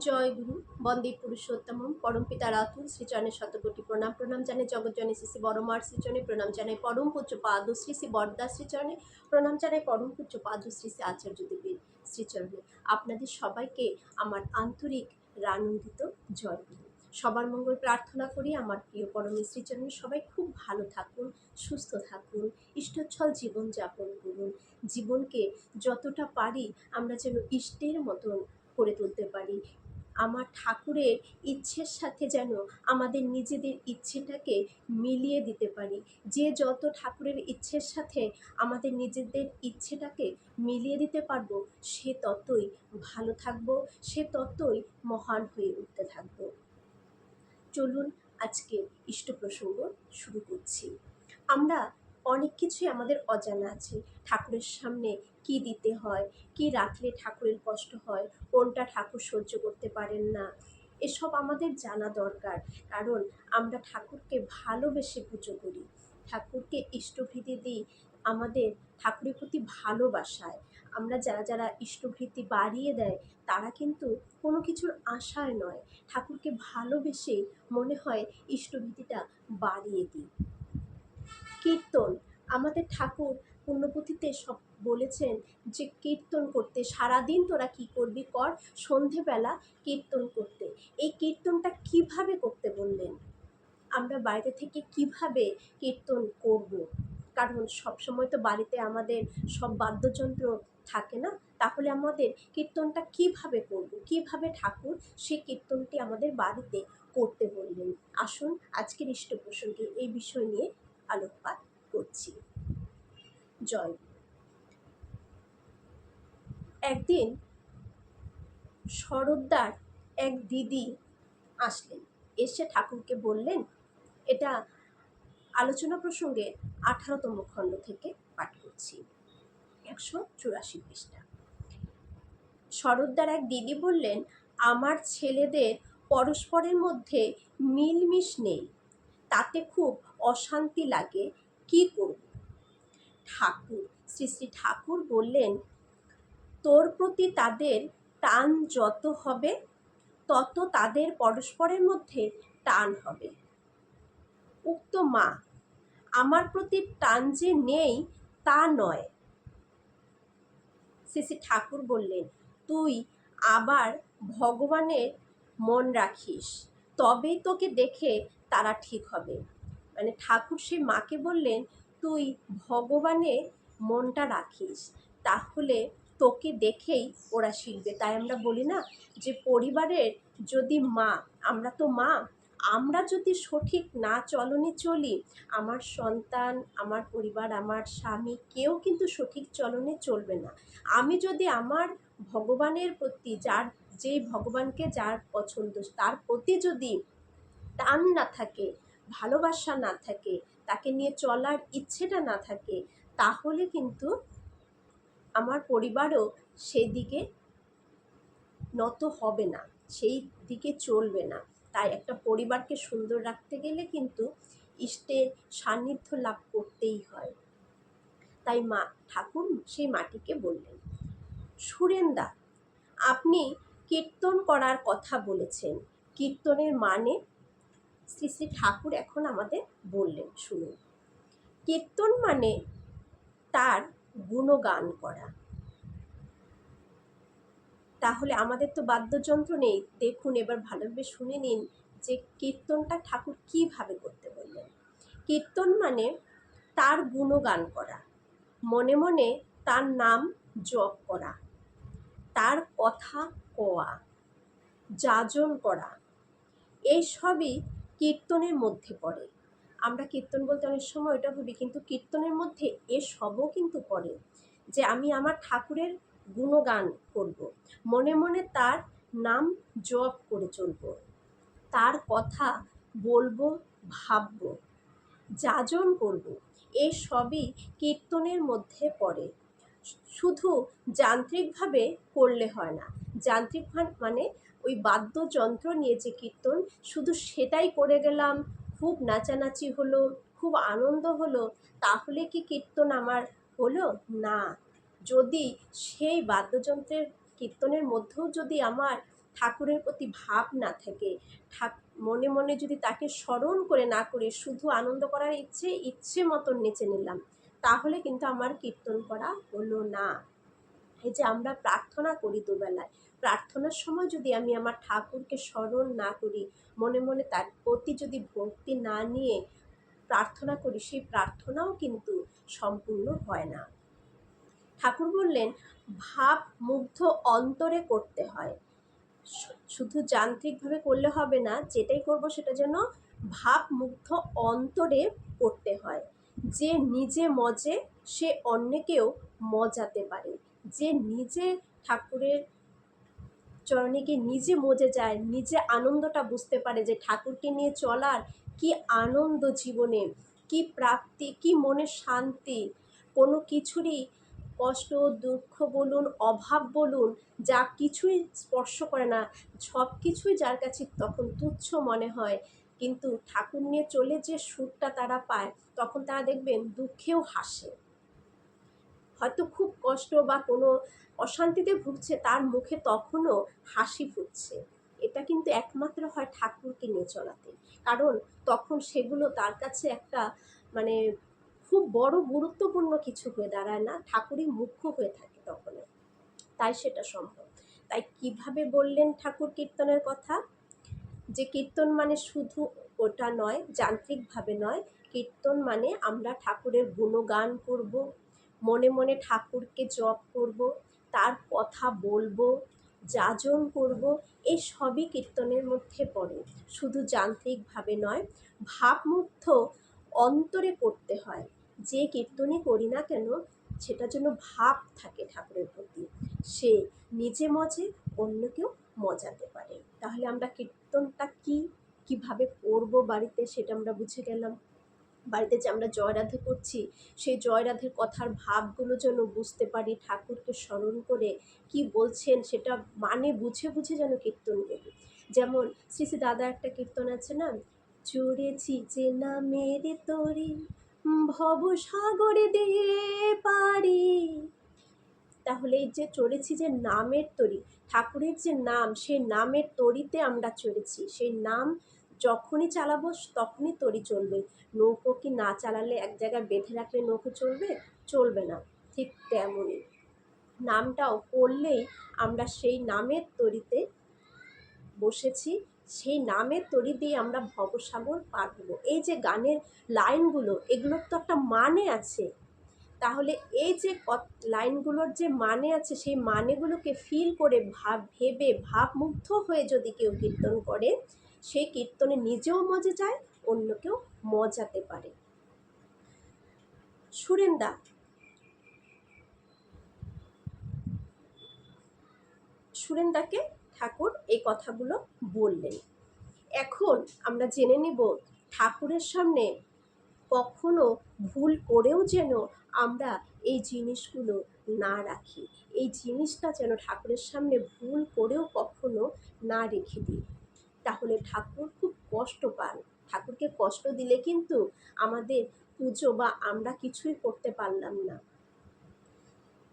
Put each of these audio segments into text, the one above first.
জয় গুরু বন্দে পুরুষোত্তমম পরম পিতার আতুল শ্রীচরণের শতকোটি প্রণাম প্রণাম জানাই জগৎজনী শ্রী শ্রী বড়মার শ্রীচরণে প্রণাম জানাই পরম পূজ্য পাদ শ্রী শ্রী বরদা শ্রীচরণে প্রণাম জানাই পরম পূজ্য পাদ শ্রী শ্রী আচার্য দেবীর শ্রীচরণে। আপনাদের সবাইকে আমার আন্তরিক রানন্দিত জয় গুরু। সবার মঙ্গল প্রার্থনা করি। আমার প্রিয় পরমের শ্রীচরণে সবাই খুব ভালো থাকুন, সুস্থ থাকুন, ইষ্টচ্ছল জীবনযাপন করুন। জীবনকে যতটা পারি আমরা যেন ইষ্টের মতন করে তুলতে পারি। আমার ঠাকুরের ইচ্ছের সাথে যেন আমাদের নিজেদের ইচ্ছেটাকে মিলিয়ে দিতে পারি। যে যত ঠাকুরের ইচ্ছের সাথে আমাদের নিজেদের ইচ্ছেটাকে মিলিয়ে দিতে পারবো, সে ততই ভালো থাকবো, সে ততই মহান হয়ে উঠতে থাকবো। চলুন আজকে ইষ্ট প্রসঙ্গ শুরু করছি। আমরা অনেক কিছুই আমাদের অজানা আছে। ঠাকুরের সামনে কি দিতে হয়, কি রাখলে ঠাকুরের কষ্ট হয়, কোনটা ঠাকুর সহ্য করতে পারেন না, এসব আমাদের জানা দরকার। কারণ আমরা ঠাকুরকে ভালোবেসে পুজো করি, ঠাকুরকে ইষ্টভৃতি দিই আমাদের ঠাকুরের প্রতি ভালোবাসায়। আমরা যারা যারা ইষ্টভৃতি বাড়িয়ে দেয় তারা কিন্তু কোনো কিছুর আশায় নয়, ঠাকুরকে ভালোবেসে মনে হয় ইষ্টভৃতিটা বাড়িয়ে দিই। কীর্তন, আমাদের ঠাকুর পুণ্যপুঁথিতে সব বলেছেন যে কীর্তন করতে। সারাদিন তোরা কি করবি কর, সন্ধেবেলা কীর্তন করতে। এই কীর্তনটা কিভাবে করতে বললেন? আমরা বাইরে থেকে কিভাবে কীর্তন করব? কারণ সবসময় তো বাড়িতে আমাদের সব বাদ্যযন্ত্র থাকে না। তাহলে আমাদের কীর্তনটা কিভাবে করব? কিভাবে ঠাকুর সেই কীর্তনটি আমাদের বাড়িতে করতে বললেন? আসুন আজকের ইষ্ট প্রসঙ্গে এই বিষয় নিয়ে আলোকপাত করছি। জয়। একদিন শরৎদার এক দিদি আসলেন, এসে ঠাকুরকে বললেন, এটা আলোচনা প্রসঙ্গে 18তম খণ্ড থেকে পাঠ করছি, 184 পৃষ্ঠা। শরৎদার এক দিদি বললেন, আমার ছেলেদের পরস্পরের মধ্যে মিলমিশ নেই, তাতে খুব অশান্তি লাগে, কি করব? ঠাকুর, শ্রী শ্রী ঠাকুর বললেন, তোর প্রতি তাদের টান যত হবে তত তাদের পরস্পরের মধ্যে টান হবে। উক্ত মা, আমার প্রতি টান যে নেই তা নয়। শ্রী শ্রী ঠাকুর বললেন, তুই আবার ভগবানের মন রাখিস, তবেই তোকে দেখে তারা ঠিক হবে। মানে ঠাকুর সেই মাকে বললেন, তুই ভগবানের মনটা রাখিস, তাহলে তোকে দেখেই ওরা শিখবে। তাই আমরা বলি না যে পরিবারের যদি মা, আমরা তো মা, আমরা যদি সঠিক না চলনে চলি, আমার সন্তান, আমার পরিবার, আমার স্বামী কেউ কিন্তু সঠিক চলনে চলবে না। আমি যদি আমার ভগবানের প্রতি, যেই ভগবানকে যার পছন্দ তার প্রতি যদি টান না থাকে, ভালোবাসা না থাকে, তাকে নিয়ে চলার ইচ্ছেটা না থাকে, তাহলে কিন্তু আমার পরিবারও সেই দিকে নত হবে না, সেই দিকে চলবে না। তাই একটা পরিবারকে সুন্দর রাখতে গেলে কিন্তু ইষ্টের সান্নিধ্য লাভ করতেই হয়। তাই মা ঠাকুর সেই মাটিকে বললেন, সুরেন্দা, আপনি কীর্তন করার কথা বলেছেন, কীর্তনের মানে শ্রী শ্রী ঠাকুর এখন আমাদের বললেন, শুনুন। কীর্তন মানে তার গুণগান করা। তাহলে আমাদের তো বাদ্যযন্ত্র নেই, দেখুন এবার ভালোভাবে শুনে নিন যে কীর্তনটা ঠাকুর কিভাবে করতে বললেন। কীর্তন মানে তার গুণগান করা, মনে মনে তার নাম জপ করা, তার কথা কোয়া, যাজন করা, এই সবই কীর্তনের মধ্যে পড়ে। আমরা কীর্তন বলতে অনেক সময় ওটা ভাবি, কিন্তু কীর্তনের মধ্যে এসবও কিন্তু পড়ে। যে আমি আমার ঠাকুরের গুণগান করব, মনে মনে তার নাম জপ করে চলব, তার কথা বলবো, ভাববো, যাজন করব, এই সবই কীর্তনের মধ্যে পড়ে। শুধু যান্ত্রিকভাবে করলে হয় না। যান্ত্রিক মানে ওই বাদ্যযন্ত্র নিয়ে যে কীর্তন, শুধু সেটাই করে গেলাম, খুব নাচানাচি হলো, খুব আনন্দ হলো, তাহলে কি কীর্তন আমার হলো না। যদি সেই বাদ্যযন্ত্রের কীর্তনের মধ্যেও যদি আমার ঠাকুরের প্রতি ভাব না থাকে, মনে মনে যদি তাকে স্মরণ করে না করি, শুধু আনন্দ করার ইচ্ছে মতন নেচে নিলাম, তাহলে কিন্তু আমার কীর্তন করা হলো না। এই যে আমরা প্রার্থনা করি দুবেলায়, প্রার্থনার সময় যদি আমি আমার ঠাকুরকে স্মরণ না করি, মনে মনে তার প্রতি যদি ভক্তি না নিয়ে প্রার্থনা করি, সেই প্রার্থনাও কিন্তু সম্পূর্ণ হয় না। ঠাকুর বললেন ভাব মুগ্ধ অন্তরে করতে হয়, শুধু যান্ত্রিকভাবে করলে হবে না, যেটাই করব সেটা যেন ভাব মুগ্ধ অন্তরে করতে হয়। যে নিজে মজে সে অন্যকেও মজাতে পারে। যে নিজে ঠাকুরের চরণে গিয়ে নিজে মজে যায়, নিজে আনন্দটা বুঝতে পারে যে ঠাকুরকে নিয়ে চলার কি আনন্দ জীবনে, কি প্রাপ্তি, কি মনের শান্তি, কোনো কিছুরই কষ্ট দুঃখ বলুন অভাব বলুন যা কিছুই স্পর্শ করে না, সব কিছুই যার কাছে তখন তুচ্ছ মনে হয়। কিন্তু ঠাকুর নিয়ে চলে যে সুখটা তারা পায়, তখন তারা দেখবেন দুঃখেও হাসে। হয়তো খুব কষ্ট বা কোনো অশান্তিতে ভুগছে, তার মুখে তখনও হাসি ফুটছে। এটা কিন্তু একমাত্র হয় ঠাকুরকে নিয়ে চলাতে, কারণ তখন সেগুলো তার কাছে একটা মানে খুব বড় গুরুত্বপূর্ণ কিছু হয়ে দাঁড়ায় না, ঠাকুরই মুখ্য হয়ে থাকে তখন, তাই সেটা সম্ভব। তাই কিভাবে বললেন ঠাকুর কীর্তনের কথা, যে কীর্তন মানে শুধু ওটা নয়, যান্ত্রিকভাবে নয়, কীর্তন মানে আমরা ঠাকুরের গুণগান করব, মনে মনে ঠাকুরকে জপ করব, তার কথা বলবো, যাজন করব, এই সবই কীর্তনের মধ্যে পড়ে। শুধু যান্ত্রিকভাবে নয়, ভাবমুগ্ধ অন্তরে করতে হয়। যে কীর্তনই করি না কেন, সেটা যেন ভাব থাকে ঠাকুরের প্রতি, সে নিজে মজে অন্যকেও মজাতে পারে। তাহলে আমরা কীর্তনটা কিভাবে করব বাড়িতে, সেটা আমরা বুঝে গেলাম। বাড়িতে যে আমরা জয়রাধে করছি, সেই জয়রাধের কথার ভাবগুলো যেন বুঝতে পারি, ঠাকুরকে স্মরণ করে কি বলছেন সেটা মানে বুঝে বুঝে যেন কীর্তন করি। যেমন শ্রী শ্রী দাদা একটা কীর্তন আছে না, চড়েছি যে নামের তরি ভব সাগরে দিয়ে পারি। তাহলে এই যে চড়েছি যে নামের তরি, ঠাকুরের যে নাম, সেই নামের তরিতে আমরা চড়েছি। সেই নাম যখনই চালাবো তখনই তরি চলবে। নৌকো কি না চালালে, এক জায়গায় বেঁধে রাখলে নৌকো চলবে? চলবে না। ঠিক তেমনই নামটাও পড়লেই আমরা সেই নামের তরিতে বসেছি, সেই নামের তরি দিয়ে আমরা ভবসাগর পার হবো। এই যে গানের লাইনগুলো, এগুলোর তো একটা মানে আছে। তাহলে এই যে লাইনগুলোর যে মানে আছে, সেই মানেগুলোকে ফিল করে ভেবে ভাবমুগ্ধ হয়ে যদি কেউ কীর্তন করে, সেই কীর্তনে নিজেও মজে যায়, অন্যকেও মজাতে পারে। সুরেন্দাকে ঠাকুর এই কথাগুলো বললেন। এখন আমরা জেনে নিব ঠাকুরের সামনে কখনো ভুল করেও যেন আমরা এই জিনিসগুলো না রাখি, এই জিনিসটা যেন ঠাকুরের সামনে ভুল করেও কখনো না রেখে দিই। তাহলে ঠাকুর খুব কষ্ট পান। ঠাকুরকে কষ্ট দিলে কিন্তু আমাদের পুজো বা আমরা কিছুই করতে পারলাম না।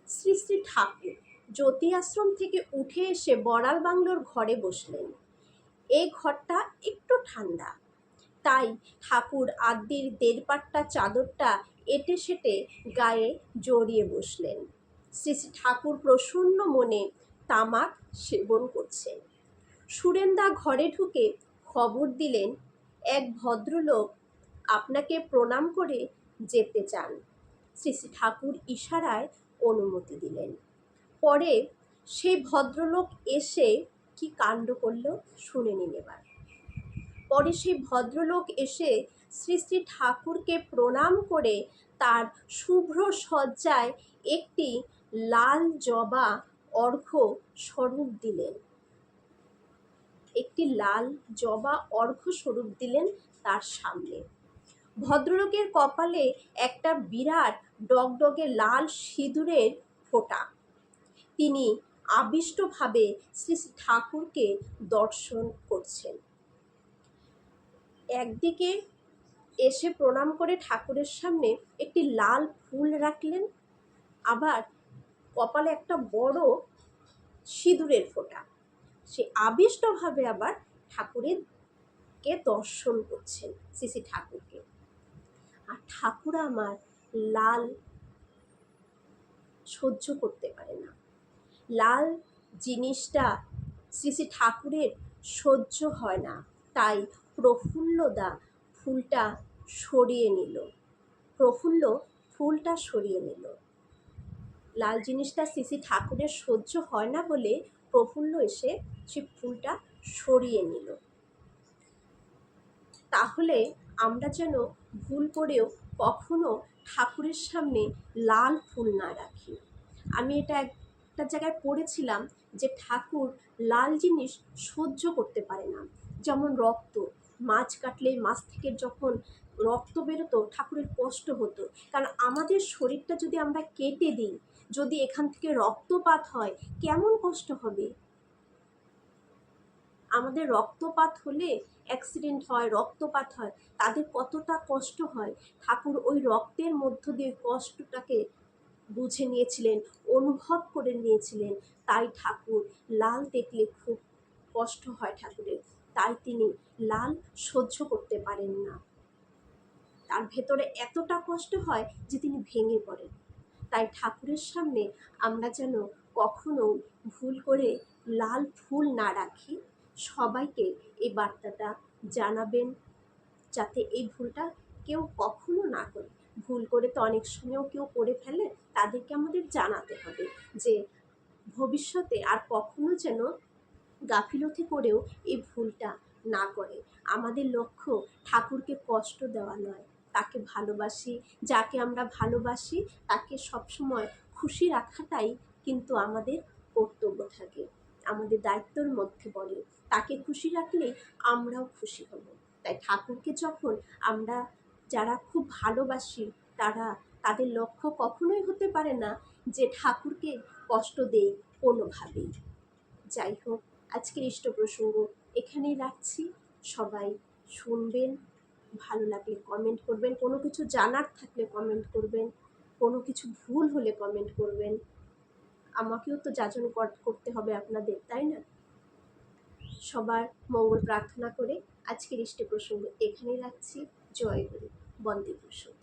শ্রী শ্রী ঠাকুর জ্যোতি আশ্রম থেকে উঠে এসে বড়াল বাংলোর ঘরে বসলেন। এই ঘরটা একটু ঠান্ডা, তাই ঠাকুর আদির দেড়পাট্টা চাদরটা এঁটে সেটে গায়ে জড়িয়ে বসলেন। শ্রী শ্রী ঠাকুর প্রসন্ন মনে তামাক সেবন করছেন। সুরেন্দা ঘরে ঢুকে খবর দিলেন, এক ভদ্রলোক আপনাকে প্রণাম করে যেতে চান। শ্রী শ্রী ঠাকুর ইশারায় অনুমতি দিলেন। পরে সেই ভদ্রলোক এসে কি কাণ্ড করল শুনে নিন এবার। পরে সেই ভদ্রলোক এসে শ্রী শ্রী ঠাকুরকে প্রণাম করে তার শুভ্র সজ্জায় একটি লাল জবা অর্ঘ্য স্বরূপ দিলেন। একটি লাল জবা অর্ঘ্য স্বরূপ দিলেন তার সামনে। ভদ্রলোকের কপালে একটা বিরাট ডগডগে লাল সিঁদুরের ফোঁটা। তিনি আবিষ্টভাবে শ্রী শ্রী ঠাকুরকে দর্শন করছেন। একদিকে এসে প্রণাম করে ঠাকুরের সামনে একটি লাল ফুল রাখলেন, আবার কপালে একটা বড় সিঁদুরের ফোঁটা। সে আবিষ্টভাবে আবার ঠাকুরকে দর্শন করছেন, শ্রী ঠাকুরকে। আর ঠাকুর আমার লাল সহ্য করতে পারে না, লাল জিনিসটা শ্রী ঠাকুরের সহ্য হয় না। তাই প্রফুল্লদা ফুলটা সরিয়ে নিল, প্রফুল্ল ফুলটা সরিয়ে নিল। লাল জিনিসটা শ্রী ঠাকুরের সহ্য হয় না বলে প্রফুল্ল এসে সে ফুলটা সরিয়ে নিল। তাহলে আমরা যেন ভুল করেও কখনো ঠাকুরের সামনে লাল ফুল না রাখি। আমি এটা একটা জায়গায় পড়েছিলাম যে ঠাকুর লাল জিনিস সহ্য করতে পারে না। যেমন রক্ত, মাছ কাটলে মাছ থেকে যখন রক্ত বেরোতো ঠাকুরের কষ্ট হতো, কারণ আমাদের শরীরটা যদি আমরা কেটে দিই, যদি এখান থেকে রক্তপাত হয় কেমন কষ্ট হবে। আমাদের রক্তপাত হলে অ্যাক্সিডেন্ট হয়, রক্তপাত হয়, তাদের কতটা কষ্ট হয়। ঠাকুর ওই রক্তের মধ্য দিয়ে কষ্টটাকে বুঝে নিয়েছিলেন, অনুভব করে নিয়েছিলেন। তাই ঠাকুর লাল দেখলে খুব কষ্ট হয় ঠাকুরের, তাই তিনি লাল সহ্য করতে পারেন না। তার ভেতরে এতটা কষ্ট হয় যে তিনি ভেঙে পড়েন। তাই ঠাকুরের সামনে আমরা যেন কখনো ভুল করে লাল ফুল না রাখি। সবাইকে এই বার্তাটা জানাবেন, যাতে এই ভুলটা কেউ কখনো না করে। ভুল করে তো অনেক সময়ও কেউ করে ফেলে, তাদেরকে আমাদের জানাতে হবে যে ভবিষ্যতে আর কখনো যেন গাফিলতি করেও এই ভুলটা না করে। আমাদের লক্ষ্য ঠাকুরকে কষ্ট দেওয়া নয়, তাকে ভালোবাসি, যাকে আমরা ভালোবাসি তাকে সবসময় খুশি রাখাটাই কিন্তু আমাদের কর্তব্য থাকে, আমাদের দায়িত্বের মধ্যে পড়ে। তাকে খুশি রাখলেই আমরাও খুশি হব। তাই ঠাকুরকে যখন আমরা যারা খুব ভালোবাসি, তাদের লক্ষ্য কখনোই হতে পারে না যে ঠাকুরকে কষ্ট দেই কোনোভাবেই। যাই হোক, আজকের ইষ্ট প্রসঙ্গ এখানেই রাখছি। সবাই শুনবেন, ভালো লাগলে কমেন্ট করবেন, কোনো কিছু জানার থাকলে কমেন্ট করবেন, কোনো কিছু ভুল হলে কমেন্ট করবেন। আমাকেও তো যাচন করতে হবে আপনাদের, তাই না? সবার মঙ্গল প্রার্থনা করে আজকের ইষ্ট প্রসঙ্গ এখানেই রাখছি। জয় গুরু, বন্দে প্রসঙ্গ।